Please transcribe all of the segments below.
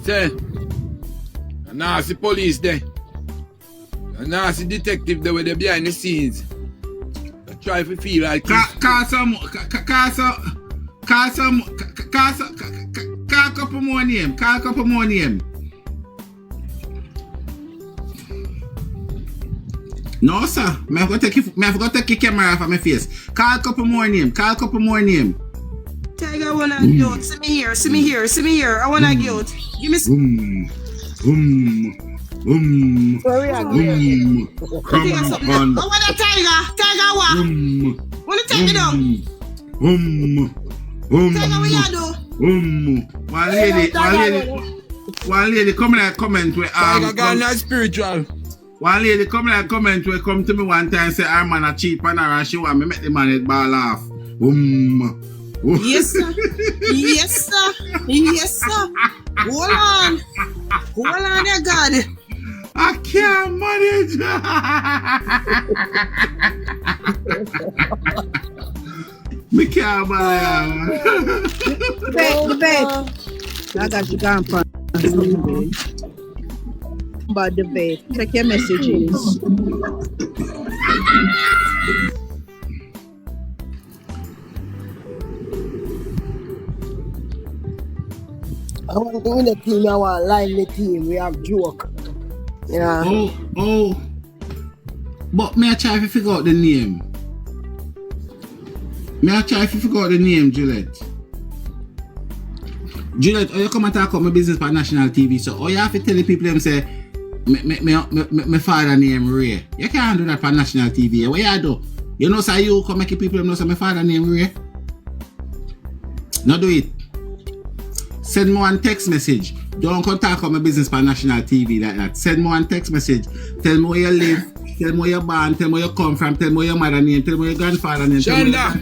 Say, a nasty police there. A nasty detective there with the behind the scenes. They try to feel like Call a couple more name. Call a couple more name. No, sir. I forgot to take your camera from my face. Call a couple more name. Call a couple more name. Tiger, I wanna go. See me here. See me here. See me here. I wanna go. Give me some. Sorry, Come I on. want a tiger. Tiger, what? Wanna take me down? Tiger, what you do? One lady come in and comment with Tiger gone not spiritual. one lady come in and comment with come to me one time say our man a cheap and her and she want me make the man head ball off. Yes, sir. Yes, sir. Yes, sir. Hold on. Hold on there, God. I can't manage. Me can't manage. The bed. I got you gone for about the bed. Check your messages. I want to win the team. I want to line the team. We have joke. Yeah. Oh. But may I try to figure out the name? Juliet? Juliet, you come and talk about my business for national TV, so you have to tell the people them say my father name Ray. You can't do that for national TV. What you do? You know, say you come make people know say my father name Ray. No do it. Send me one text message. Don't come talk about my business for national TV like that. Send me one text message. Tell me where you live. Tell me where you're born. Tell me where you come from. Tell me where your mother name. Tell me where your grandfather name. Shanda.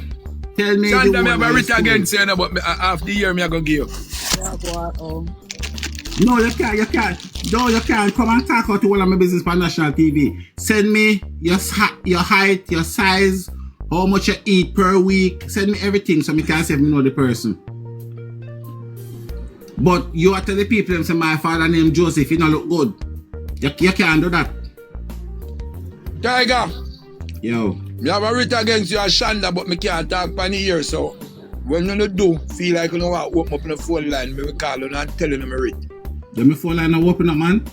Tell me. Shanda, me have a writ again saying about me after the year me I gonna give you. No, you can't. No, you can't come and talk out to one of my business for national TV. Send me your height, your size, how much you eat per week. Send me everything so me can say me know the person. But you are tell the people say my father named Joseph, he don't look good. You can't do that. Tiger. Yo. Me have a writ against you, Shanda, but me can't talk for the year, so when you do feel like you know what, open up on the phone line, me will call you and tell you my writ. Let me phone line now open up, man.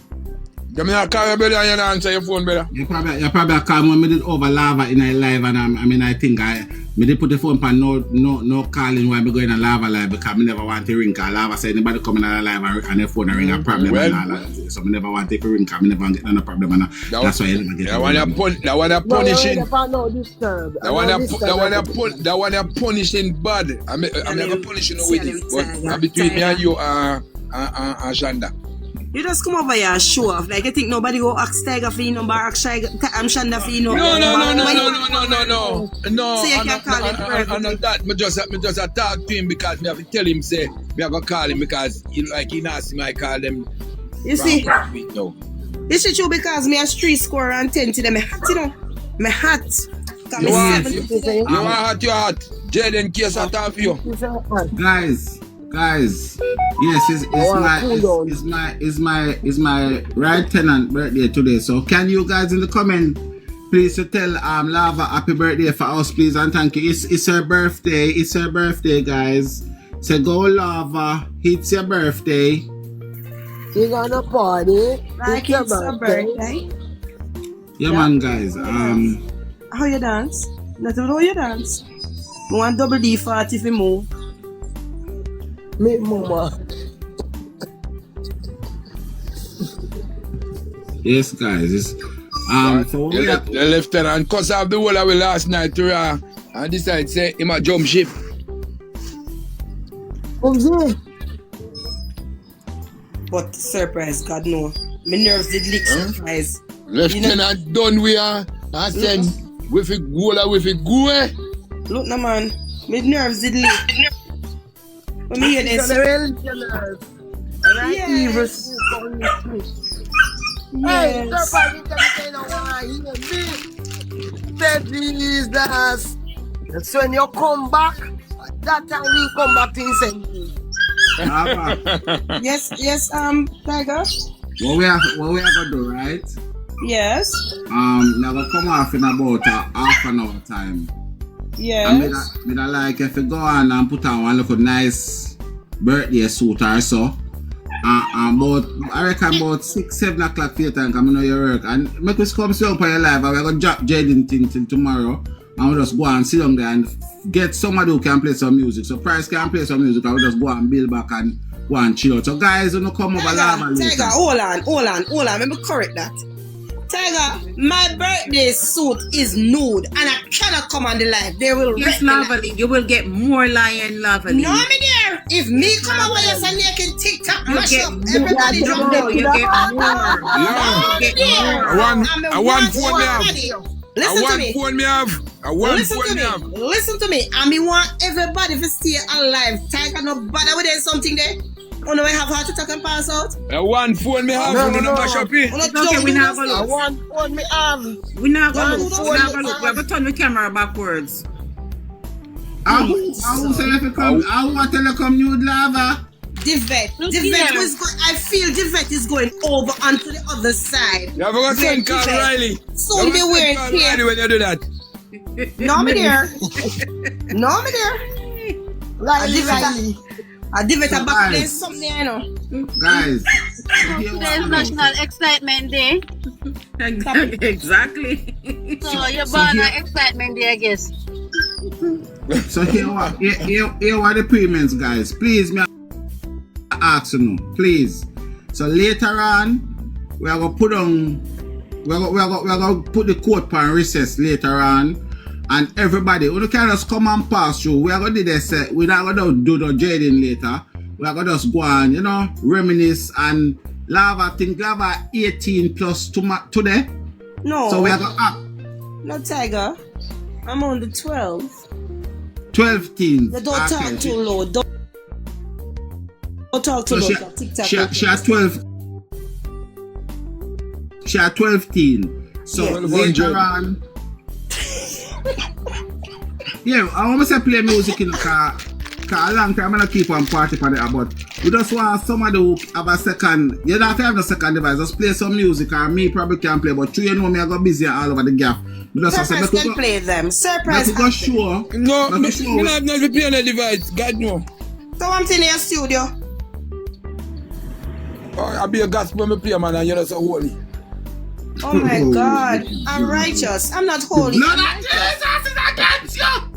You may call your brother and you answer your phone, brother. You probably call me when I did over lava in a live and I think I did put the phone on no calling while I go in a lava live because I never want to ring call. Lava say anybody coming out of live and their phone ring a problem and all that. So I never want to take a ring call. I never get no problem and that's why I never get that one punishing. That one punishing bad. I'm never punishing with it. But between me and you and Shanda. You just come over here and show off. Like, you think nobody go ask Tiger for you number, ask Shanda for you number. No. So you can call him I'm not that. Me just talk to him because me have to tell him, say, me have to call him because he nasty, I call them. You see? No. This is true because me a 3 score and 10 to them. Me hot, you know. Me hot. You are hot. JAYDEN case I talk for you. Guys, yes, it's my right tenant birthday today. So can you guys in the comment please to tell Lava happy birthday for us, please, and thank you. It's her birthday. It's her birthday, guys. So go Lava, it's your birthday. You're gonna party. Like it's your birthday. Yeah, man, guys. How you dance? Nothing how you dance. I want double D 40 if you move. Me mama. Yes, guys. It's so the lieutenant cuss off the whole of it last night to and decide say him a jump ship. But surprise, God no. My nerves did leak surprise. Lieutenant done we are and said with it go. Look no man. My nerves did leak. Let me hear this. Yes. Hey, surprise, you don't want to hear me. Please, that's when you come back. That time you come back to send me. Lava. Yes, Tiger. What we are gonna do, right? Yes. Now gonna come off in about half an hour time. Yes. Me da like if you go on and put on one little nice birthday suit or so. I reckon about 6-7 o'clock for your time come in your work and make us come see up on your live and we're gonna drop JAYDEN thing till tomorrow and we'll just go and sit down there and get somebody who can play some music. So Price can play some music and we'll just go and build back and go and chill out. So guys, when you come over live Tiger, hold on. Let me correct that. Tiger, my birthday suit is nude and I cannot come on the live. They will Yes, Lavally, you will get more lion, Lavally. No, me dear. If me come over here and naked TikTok, You mash get up, more. everybody You drop them. get more. Yeah. No, me dear. I want phone me have. Listen to me. Phone me have. I want Listen phone to me me. have. Listen to me. And me want everybody to stay alive. Tiger, no bother with there's something there. Oh no, I have heart attack and pass out. I want phone me have. No, no, mash up here. Oh, no, Okay, don't we do not this. gonna I look. want phone me arm. We not gonna Don't look. do We not that. gonna look. We have to turn the camera backwards. I will say if you come, I want to tell you come nude lava. The vet was going. I feel the vet is going over onto the other side. You have a send Carl Riley. So be wearing Carl here. Riley when you do that. No, me dear. No, me dear. Riley. I did it So, back there guys. something, you know. Guys. Today's National Excitement Day. Exactly. So you're born on Excitement Day, I guess. So here what the payments, guys. Please, me ask you, please. So later on, we are gonna put on, we're gonna put the quote on recess later on, and everybody, we can just come and pass through. We are gonna do this. We're not gonna do the JAYDEN later. We are gonna just go and reminisce and Lava 18 plus today. No. So we are gonna No, Tiger. I'm on the 12. 12 teens. Don't talk too low. Don't talk too So low. TikTok. she had 12. She had 12 teen. So Yeah. later on. Yeah, I want to say play music in the car. Cause a long time I don't keep on party for it, but we just want somebody who have a second. You don't have to have the second device. Just play some music, or me probably can play. But you know me, I go busy all over the gap. Surprise can play them. Surprise. Go sure. No, Let me me show not play on the device. God no. So I'm in your studio. I'll be a gospel me play, man, and you're not so holy. Oh my God. I'm righteous. I'm not holy. No, that Jesus is against you.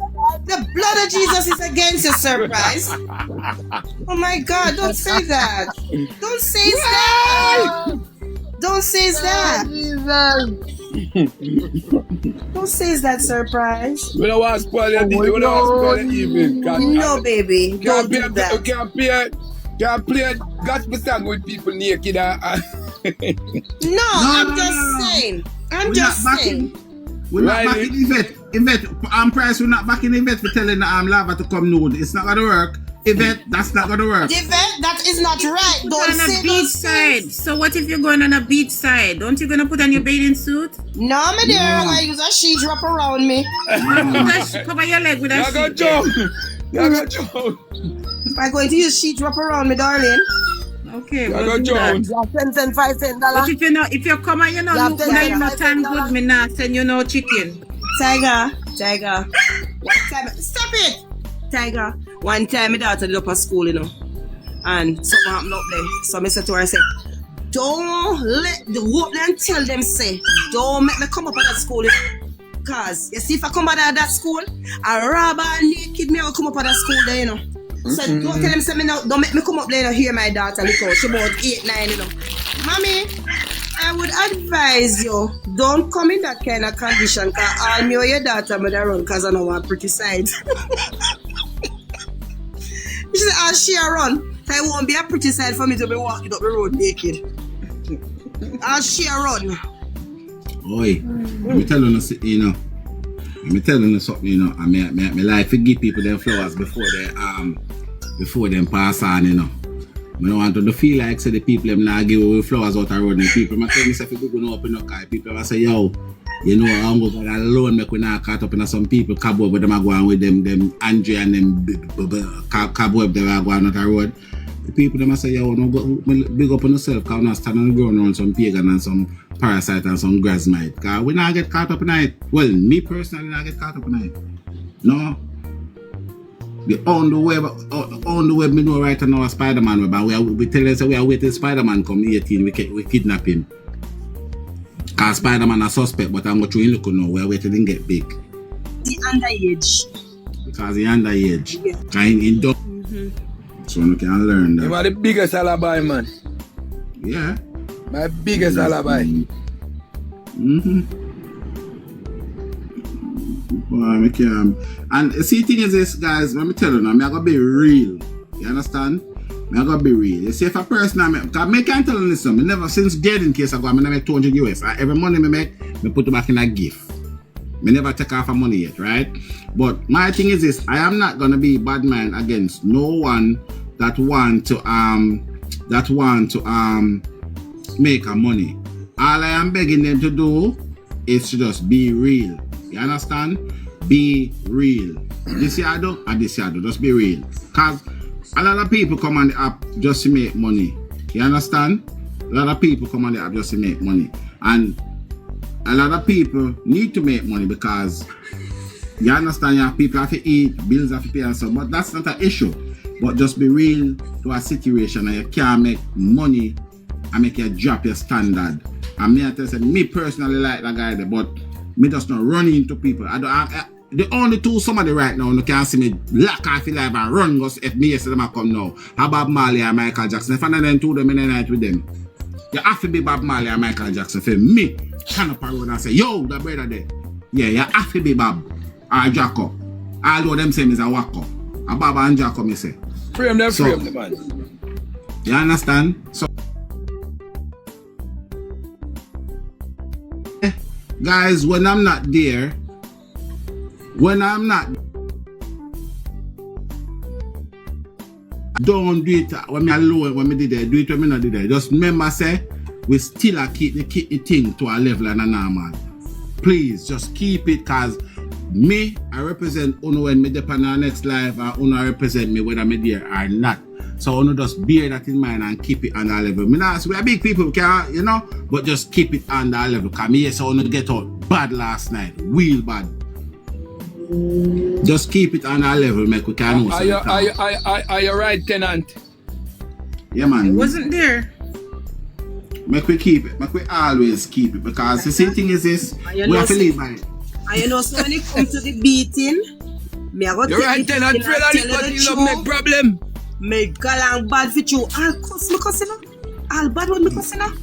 The blood of Jesus is against you, Surprise. Oh my God, don't say that. Don't say that. Don't say that. Don't say that, Surprise. We don't want to spoil your day. We don't want to spoil your evening. No, baby. Don't do that. Can't play gospel song with people naked. No, I'm just saying. I'm just saying. We're not back in the Yvette, Price, we're not back in the Yvette for telling Lava to come nude. It's not gonna work. Yvette, that's not gonna work. Yvette, that is not right. Don't On a say beach those side. things. So what if you're going on a beach side? Don't you gonna put on your bathing suit? No, my dear, I use a sheet wrap around me. Cover your leg with a You got sheet. jump. You got jump. I'm going to use sheet wrap around me, darling. Okay, You we'll got do that. jump. You have 10 cents, 5 cents, But $. if you come and look Yeah, like no yeah, time yeah. good, me not send you no chicken. Tiger. One time, stop it! Tiger. One time, my daughter did up at school, and something happened up there. So I said to her, I said, don't let the whoop and tell them, say, don't make me come up at that school, Cause you see, if I come out of that school, a robber and naked me will come up at that school there, So don't tell them, say, don't make me come up there, hear my daughter, because she about 8, 9, Mommy, I would advise you, don't come in that kind of condition, because all me or your daughter may run, because I know want pretty sides. She said, I'll share run. So it won't be a pretty side for me to be walking up the road naked. I'll share run. Oi, let me tell you something, Let me tell you something, I like to give people them flowers before they pass on, I don't want to feel like say the people them not give away flowers out the road and people might tell me say if you go open up car, people might say, yo, I'm going to go alone make we not caught up in some people cobweb with them are going with them Andre and them cobweb they are going out the road. The people them say, yo, no go big up on yourself, because we not stand on the ground around some pagan and some parasite and some grasmite. Because we not get caught up in it. Well, me personally not get caught up in it. No. The only web me know right now is Spider-Man web, and we tell us we are waiting Spider-Man come 18, we kidnap him. Because Spider-Man a suspect, but I'm going to look now, we are waiting to get big. The underage. Because he underage. Yeah. He don't. So you can learn that. You are the biggest alibi, man. Yeah. My biggest alibi. Well, and see, the thing is this, guys, let me tell you now, I'm going to be real. You understand? I'm going to be real. You see, if a person, because I can't tell you this, never, since JAYDEN case I go, I make 200 US. Every money I make, I put it back in a gift. I never take off a money yet, right? But my thing is this, I am not going to be bad man against no one that want to make a money. All I am begging them to do is to just be real. You understand? Be real. This year I do, and this year I do. Just be real. Because a lot of people come on the app just to make money. You understand? A lot of people come on the app just to make money. And a lot of people need to make money because you understand, yeah, people have to eat, bills have to pay and so, but that's not an issue. But just be real to a situation and you can't make money and make you drop your standard. And me, I tell you, me personally like that guy there, but me just not run into people. The only two somebody right now who can see me lock off your life and run goes if me yesterday I come now. How Bob Marley and Michael Jackson? If I them two them in the night with them, you have to be Bob Marley and Michael Jackson for me. Stand up a road and say, yo, the brother there. Yeah, you have to be Bob or Jacob. Although them same is a wacko. A Bob and Jacob, me say. Frame them, man. You understand? So, guys, when I'm not there, don't do it when me alone, when me did it, do it when me not did it. Just remember, say, we still keep the thing to a level and a normal. Please, just keep it, because me, I represent Uno when me dep on our next life, and Uno represent me whether me there or not. So Uno just bear that in mind and keep it on that level. Me not, we are big people, can, you know, but just keep it on that level. Because me, yes, Uno get out bad last night, real bad. Just keep it on that level, make we can know. Are you right, Tenant? Yeah, man. I wasn't there. Make we keep it. Make we always keep it. Because the same thing is this, we have to live by it. And you know, so when it comes to the beating, me I go you're right, Tenant. Fred, you love make problem. Me galang bad for you. All cuss me cussing up. All bad when me cussing up.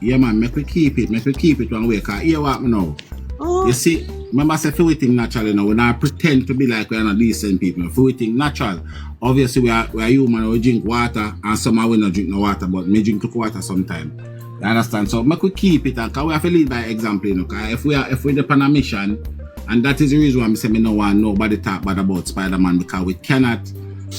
Yeah, man. Make we keep it. Make we keep it one way. Because here what me know. Oh. You see, remember I said, if we think natural, you know, we not pretend to be like we are not decent people. If we think natural, obviously we are human, we drink water, and somehow we not drink no water, but me drink water sometimes. You understand? So make we keep it, because we have to lead by example, you know. Cause if we're on a mission, and that is the reason why I say me no want nobody talk bad about Spider-Man, because we cannot.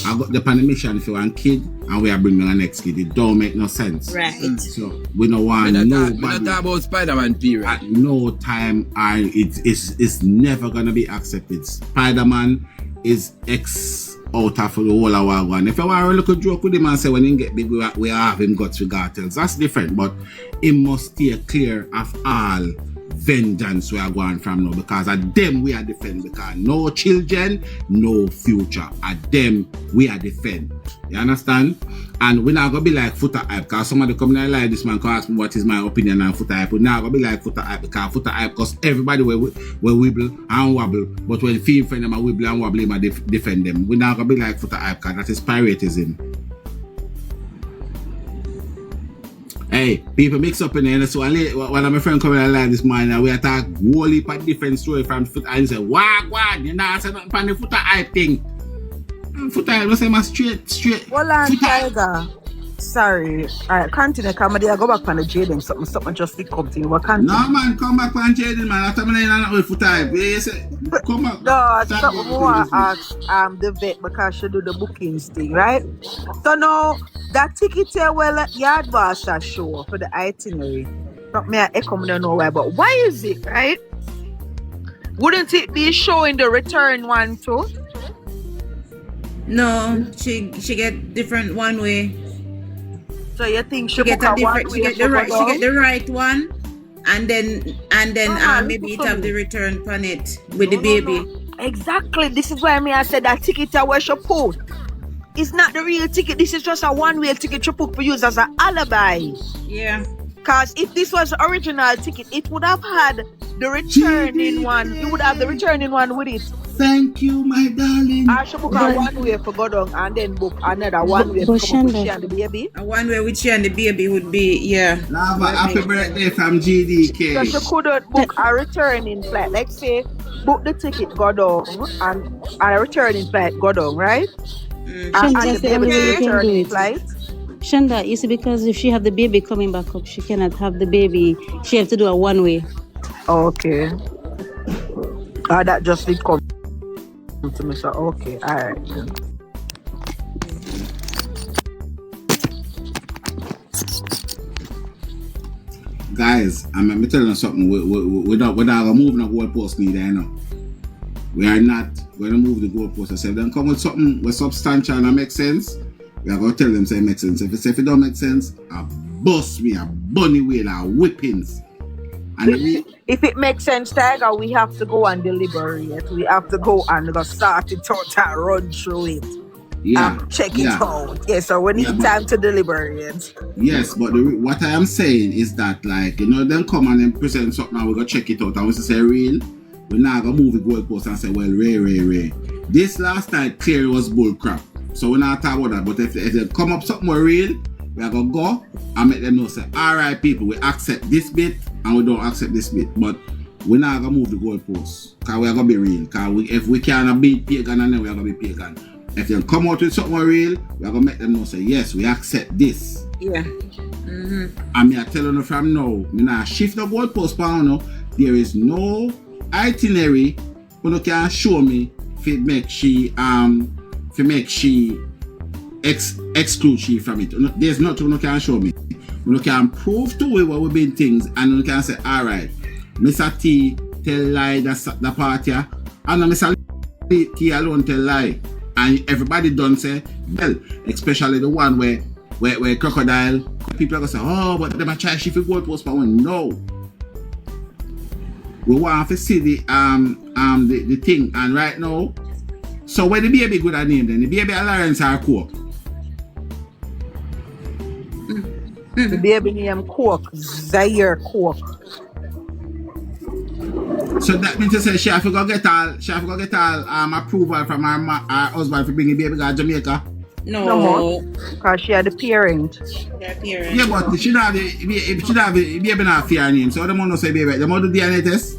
I got the mission if you want kid and we are bringing the next kid. It don't make no sense. Right. So we don't want nobody. We don't talk about Spider-Man period. At no time it's never gonna be accepted. Spider-Man is X out of the whole of our one. If you want to look a joke with him and say when he get big we have him got to cartels, that's different. But he must stay clear of all vengeance we are going from now, because at them we are defend, because no children, no future. At them we are defend. You understand? And we're not gonna be like footer hype, because somebody come in like this man can ask me what is my opinion on footer hype. We're not gonna be like footer hype, because footer hype because everybody will wibble and wobble, but when female friend them a wibble and wobble him and defend them. We're not gonna be like footer hype, because that is piratism. Hey, people mix up in there. So one of my friends coming online this morning, and we attack whole heap of different story from foot and say, what, you know, say nothing from the footer hype thing. Footer hype, we say my straight. Well, Tiger. Sorry. Alright, continue. Come on, I go back on the JAYDEN. Something just did come to you. What can't No, man, come back on JAYDEN, man. After me, not with footer hype. You say, come back. No, something more ask the vet because she do the bookings thing, right? So now, that ticket here, well, yard boss show for the itinerary. Not me, I come to nowhere, but why is it, right? Wouldn't it be showing the return one too? No, she get different one way. So you think She get a different, she get the right one, and then maybe it have the return on it with the baby. No. Exactly. This is why I said that ticket where she put. It's not the real ticket. This is just a one-way ticket she put for use as an alibi. Yeah. Because if this was the original ticket, it would have had the returning one. You would have the returning one with it. Thank you, my darling. I should book a one-way for go down and then book another one-way for she and the baby. A one-way with she and the baby would be, yeah. Lava, happy birthday from GDK. So she couldn't book a returning flight. Like say, book the ticket, go down, and a returning flight, go down, right? And the baby returning flight. Shanda, you see, because if she have the baby coming back up, she cannot have the baby. She have to do a one-way. Okay. That just did come to me, so okay, alright. Guys, I'm telling you something. We're not moving the goalpost neither, you know. We are not going to move the goalpost. I said, then come with something with substantial and make sense. We are going to tell them say it makes sense. If it don't make sense, I bust me, a bunny wheel, a whippings. And if it makes sense, Tiger, we have to go and deliberate. We have to go and go start it out and run through it. Yeah. Check it out. Yeah, so we need time to deliberate. Yes, but what I am saying is that, like, you know, them come and then present something and we go check it out and we say real. We're not going to move the goalpost and say, well, Ray. This last night clearly was bull crap. So we're not talking about that. But if they come up something more real, we are going to go and make them know, say, all right, people, we accept this bit and we don't accept this bit. But we're not going to move the goalposts because we are going to be real. Because if we can't be pagan, and then we are going to be pagan. If they come out with something more real, we are going to make them know, say, yes, we accept this. Yeah. And I tell you from now, I not shift the goalpost now. There is no itinerary who can show me if make she exclude she from it. There's nothing who can show me. We can prove to what we've been things and we can say, alright, Mr. T tell lie the party and Mr. T alone tell lie. And everybody done say, well, especially the one where crocodile, people are gonna say, oh, but they might try shift the goalpost for one. No. We want to see the thing, and right now, so where the baby good at name then? The baby Lawrence or Cook? The baby name Cook, Zaire Cook. So that means to say she have to go get all approval from her husband for bringing the baby to Jamaica? No, because she had a parent. Yeah, but she don't have the baby not fear name. So the mom not say baby. The mom do DNA test?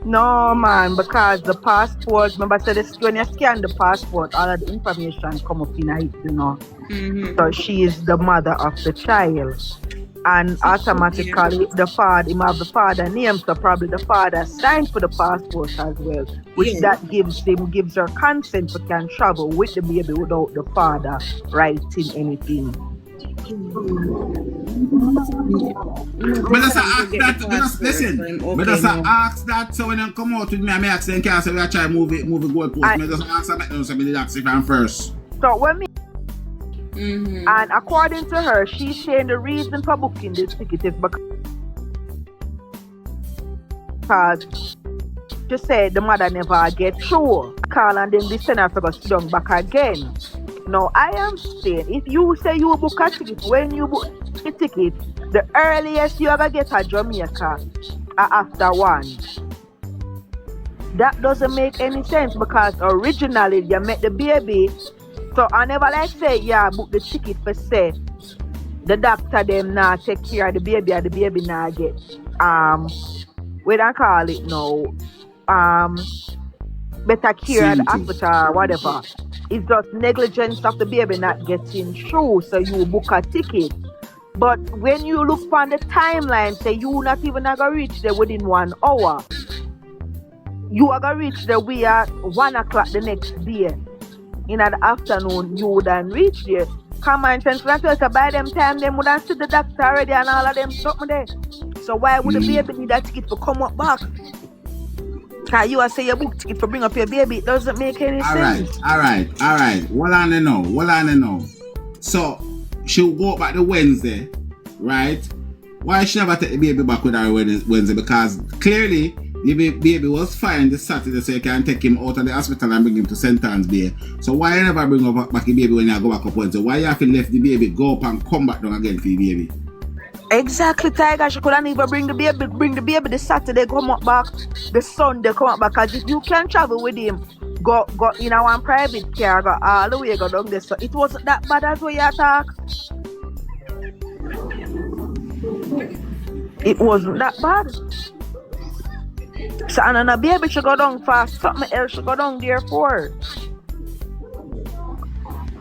No, man, because the passport, remember, so when you scan the passport, all of the information come up in it, you know. So she is the mother of the child. And automatically the father, him have the father name, so probably the father signed for the passport as well. Which that gives her consent to can travel with the baby without the father writing anything. But that's ask that. Listen. But that's ask that. So when you come out with me, I may ask them, can we try move the goalpost? I just ask them, so I ask if I'm first. So when me. And according to her, she's saying the reason for booking this ticket is because she said the mother never get through. Call and then the sender to go sit down back again. Now I am saying, if you say you book a ticket, when you book the ticket, the earliest you ever get a Jamaica after 1. That doesn't make any sense because originally you met the baby. So I never like say, yeah, book the ticket for say the doctor them now take care of the baby and the baby now get we don't call it now better care at the hospital or whatever. It's just negligence of the baby not getting through, so you book a ticket. But when you look on the timeline, say you not even gonna reach there within 1 hour. You are gonna reach there we are 1 o'clock the next day. In the afternoon, you wouldn't reach there. Common sense, by them time, them wouldn't see the doctor already and all of them something there. So why would the baby need that ticket to come up back? Because you are say your book ticket to bring up your baby, it doesn't make any sense. All right. What I know. So she'll go back the Wednesday, right? Why she never take the baby back with her Wednesday? Because clearly the baby was fine this Saturday, so you can take him out of the hospital and bring him to St. Anne's Bay. So why you never bring back the baby when you go back up Wednesday? Why you have to left the baby go up and come back down again for the baby? Exactly, Tiger. She couldn't even bring the baby the Saturday, come up back, the Sunday come up back. Cause if you can travel with him, go in our private car, go all the way, go down there. So it wasn't that bad as what you attack. It wasn't that bad. So and a baby should go down fast, something else should go down there for.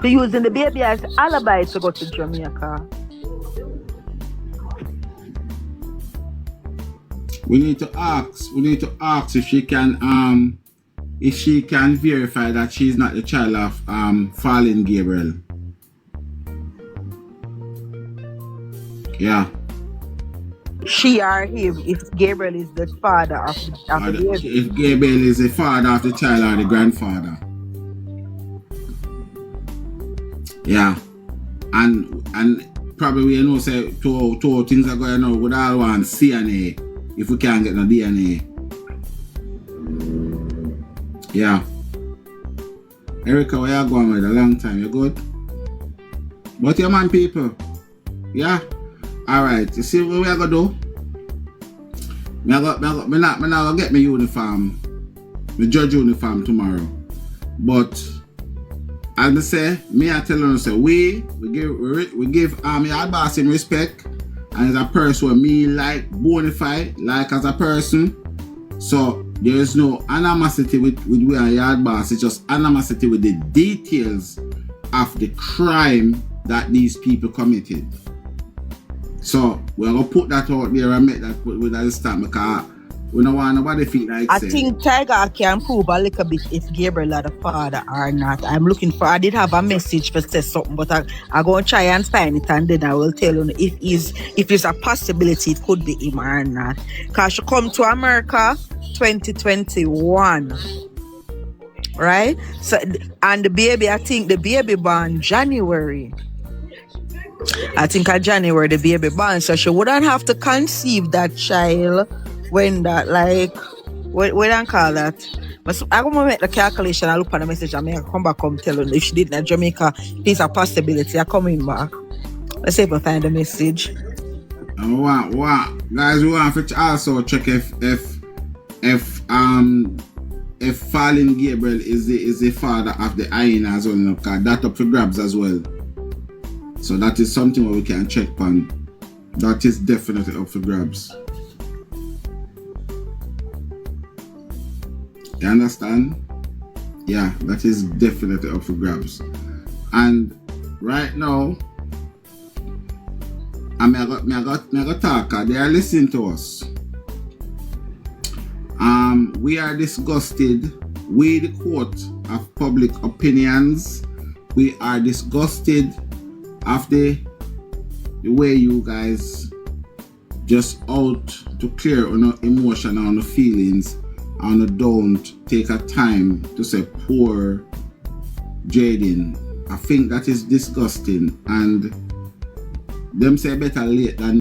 So using the baby as alibi to go to Jamaica. We need to ask if she can verify that she's not the child of Fallen Gabriel. Yeah. She or him, if Gabriel is the father of the baby. If Gabriel is the father of the child or the grandfather. Yeah. And probably you know say two things are going on with all one CNA if we can't get no DNA. Yeah. Erica, where you going with a long time? You good? But your man people? Yeah? Alright, you see what we are gonna do? Me not gonna get my uniform, my judge uniform tomorrow. But as I say, me I tell you say we give yard boss him respect, and as a person who me like bonafide, like as a person. So there is no animosity with we and yard boss, it's just animosity with the details of the crime that these people committed. So we're gonna put that out there and make that with that stamp because we don't want nobody feel like I think Tiger can prove a little bit if Gabriel is the father or not. I did have a message for say something, but I go try and find it and then I will tell you if it's a possibility it could be him or not. Cause she come to America 2021. Right? So and the baby, I think the baby born January. I think in January the baby born, so she wouldn't have to conceive that child when that we don't call that. But I'm gonna make the calculation. I look at the message and I come back and tell her if she did in Jamaica, it's a possibility. I'm coming back. Let's see if I find the message. And we want guys, we want to also check if Fallen Gabriel is the father of the Iron as well, because that up for grabs as well. So that is something where we can check on. That is definitely up for grabs. You understand? Yeah, that is definitely up for grabs. And right now, I got talk. They are listening to us. We are disgusted with the court of public opinions. We are disgusted of the way you guys just out to clear on the emotion and the feelings and don't take a time to say poor Jayden. I think that is disgusting, and them say better late than